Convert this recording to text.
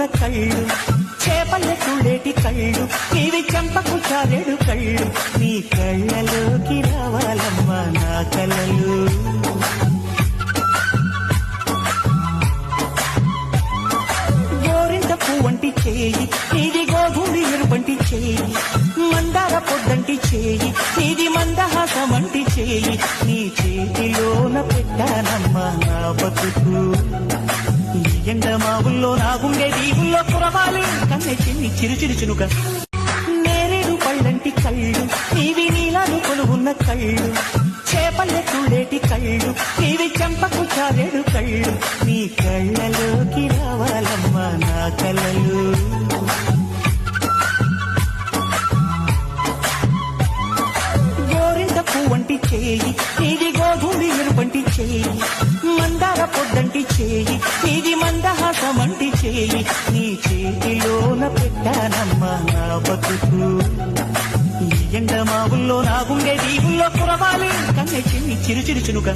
కొలువున్న కళ్ళు, చేపల్లె తుళ్ళేటి కళ్ళు, నీవి చెంపకు చారెడు కళ్ళు, నీ కళ్ళలోకి రావాలమ్మా నా కలలు. గోరింట పువ్వంటి చేయి, నీది గోధుడి ఎరుపంటి చేయి, మందార పొద్దంటి చేయి, నీది మందహాసమంటి చేయి, నీ చేతిలోన పెట్టానమ్మా నా బతుకు. ఈ ఎండ మావుల్లో నా గుండె దీవుల్లో కురవాలి కన్నె చిన్ని చిరుచిరుచునుక. నేరేడు పళ్ళంటి కళ్ళు, నీవి నీలాలు కొలువున్న కళ్ళు, చేపల్లె తుళ్ళేటి కళ్ళు, నీవి చెంపకు చారెడు కళ్ళు, నీ కళ్ళలోకి రావాలమ్మా నా కలలు. గోరింట పువ్వంటి చేయి, నీది గోధుడి ఎరుపంటి చేయి, మందార పొద్దంటి చేయి, నీది మందహాసమంటి చేయి, నీ చేతిలోన పెట్టానమ్మా నా బతుకు. ఈ ఎండ మావుల్లో నా గుండె దీవుల్లో కురవాలి కన్నె చిన్ని చిరుచిరుచునుక.